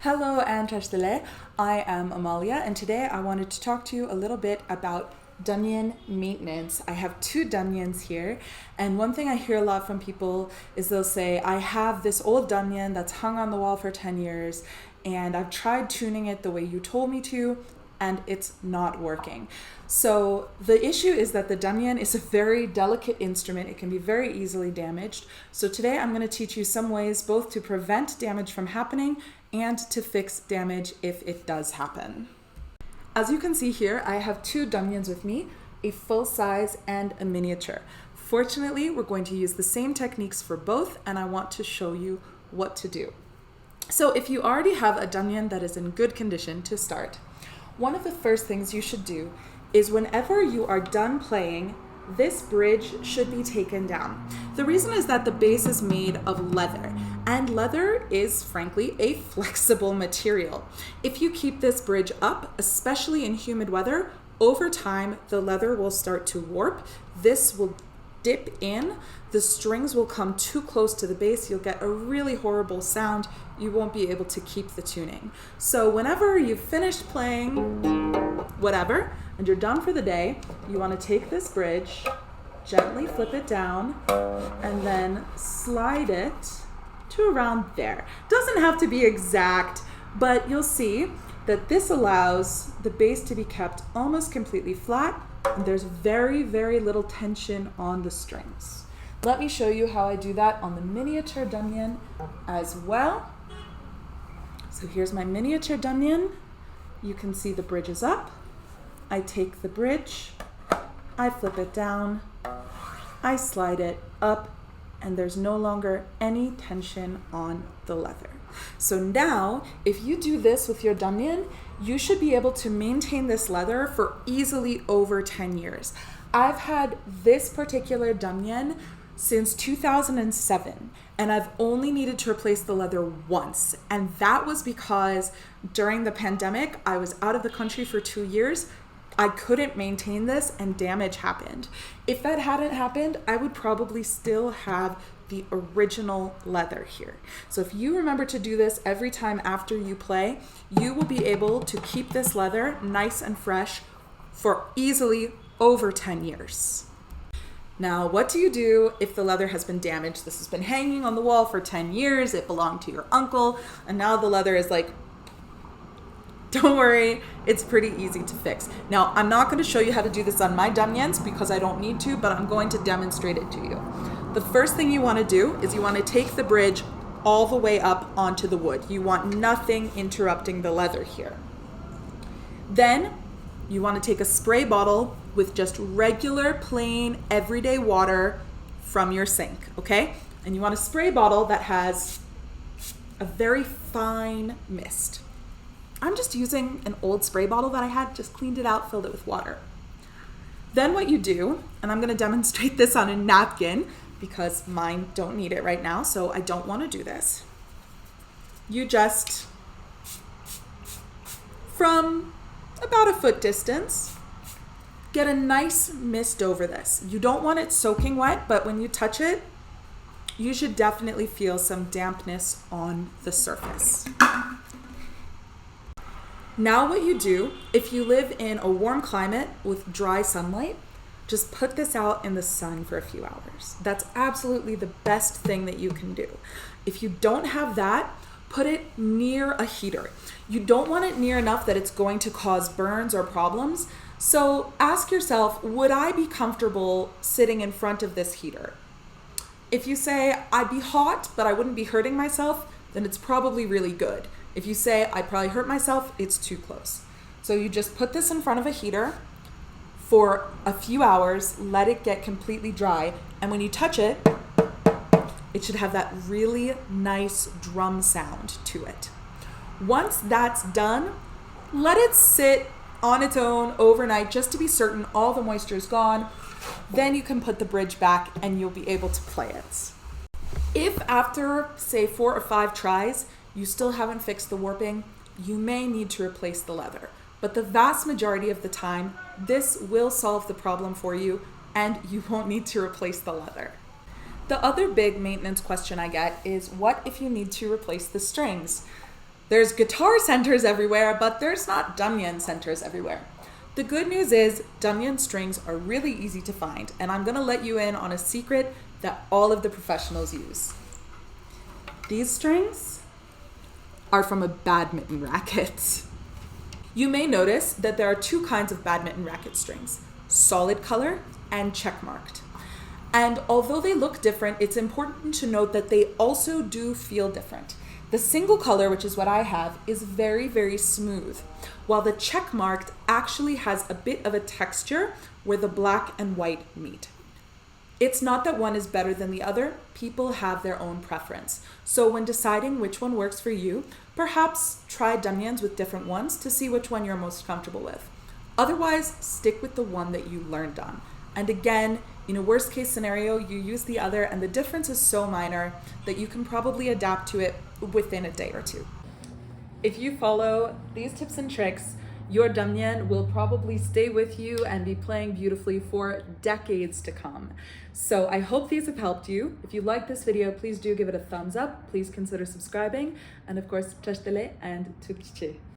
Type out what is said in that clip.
Hello and Tashdele. I am Amalia, and today I wanted to talk to you a little bit about Dranyen maintenance. I have two Dranyens here, and one thing I hear a lot from people is they'll say, I have this old Dranyen that's hung on the wall for 10 years, and I've tried tuning it the way you told me to, and it's not working. So the issue is that the Dranyen is a very delicate instrument. It can be very easily damaged. So today I'm going to teach you some ways both to prevent damage from happening and to fix damage if it does happen. As you can see here, I have two Dranyens with me, a full size and a miniature. Fortunately, we're going to use the same techniques for both, and I want to show you what to do. So if you already have a Dranyen that is in good condition to start, one of the first things you should do is whenever you are done playing, this bridge should be taken down. The reason is that the base is made of leather, and leather is frankly a flexible material. If you keep this bridge up, especially in humid weather, over time the leather will start to warp. This will dip in, the strings will come too close to the base, you'll get a really horrible sound, you won't be able to keep the tuning. So whenever you've finished playing whatever, and you're done for the day, you want to take this bridge, gently flip it down, and then slide it to around there. Doesn't have to be exact, but you'll see that this allows the base to be kept almost completely flat, and there's very, very little tension on the strings. Let me show you how I do that on the miniature Dranyen as well. So here's my miniature Dranyen. You can see the bridge is up. I take the bridge, I flip it down, I slide it up, and there's no longer any tension on the leather. So now, if you do this with your Dranyen, you should be able to maintain this leather for easily over 10 years. I've had this particular Dranyen since 2007, and I've only needed to replace the leather once. And that was because during the pandemic, I was out of the country for 2 years. I couldn't maintain this and damage happened. If that hadn't happened, I would probably still have the original leather here. So if you remember to do this every time after you play, you will be able to keep this leather nice and fresh for easily over 10 years. Now, what do you do if the leather has been damaged? This has been hanging on the wall for 10 years, it belonged to your uncle, and now the leather is like, don't worry, it's pretty easy to fix. Now, I'm not going to show you how to do this on my Dranyens because I don't need to, but I'm going to demonstrate it to you. The first thing you want to do is you want to take the bridge all the way up onto the wood. You want nothing interrupting the leather here. Then you want to take a spray bottle with just regular, plain, everyday water from your sink, okay? And you want a spray bottle that has a very fine mist. I'm just using an old spray bottle that I had, just cleaned it out, filled it with water. Then what you do, and I'm going to demonstrate this on a napkin because mine don't need it right now, so I don't want to do this. You just, from about a foot distance, get a nice mist over this. You don't want it soaking wet, but when you touch it, you should definitely feel some dampness on the surface. Now what you do, if you live in a warm climate with dry sunlight, just put this out in the sun for a few hours. That's absolutely the best thing that you can do. If you don't have that, put it near a heater. You don't want it near enough that it's going to cause burns or problems. So ask yourself, would I be comfortable sitting in front of this heater? If you say, I'd be hot, but I wouldn't be hurting myself, then it's probably really good. If you say, I'd probably hurt myself, it's too close. So you just put this in front of a heater for a few hours, let it get completely dry, and when you touch it, it should have that really nice drum sound to it. Once that's done, let it sit on its own overnight just to be certain all the moisture is gone. Then you can put the bridge back and you'll be able to play it. If after, say, 4 or 5 tries, you still haven't fixed the warping, you may need to replace the leather. But the vast majority of the time, this will solve the problem for you and you won't need to replace the leather. The other big maintenance question I get is, what if you need to replace the strings? There's guitar centers everywhere, but there's not Dranyen centers everywhere. The good news is Dranyen strings are really easy to find, and I'm gonna let you in on a secret that all of the professionals use. These strings are from a badminton racket. You may notice that there are two kinds of badminton racket strings, solid color and checkmarked. And although they look different, it's important to note that they also do feel different. The single color, which is what I have, is very, very smooth, while the checkmarked actually has a bit of a texture where the black and white meet. It's not that one is better than the other, people have their own preference. So when deciding which one works for you, perhaps try Dranyens with different ones to see which one you're most comfortable with. Otherwise, stick with the one that you learned on. And again, in a worst case scenario, you use the other and the difference is so minor that you can probably adapt to it within a day or two. If you follow these tips and tricks, your Dranyen will probably stay with you and be playing beautifully for decades to come. So I hope these have helped you. If you like this video, please do give it a thumbs up. Please consider subscribing. And of course, and tukche.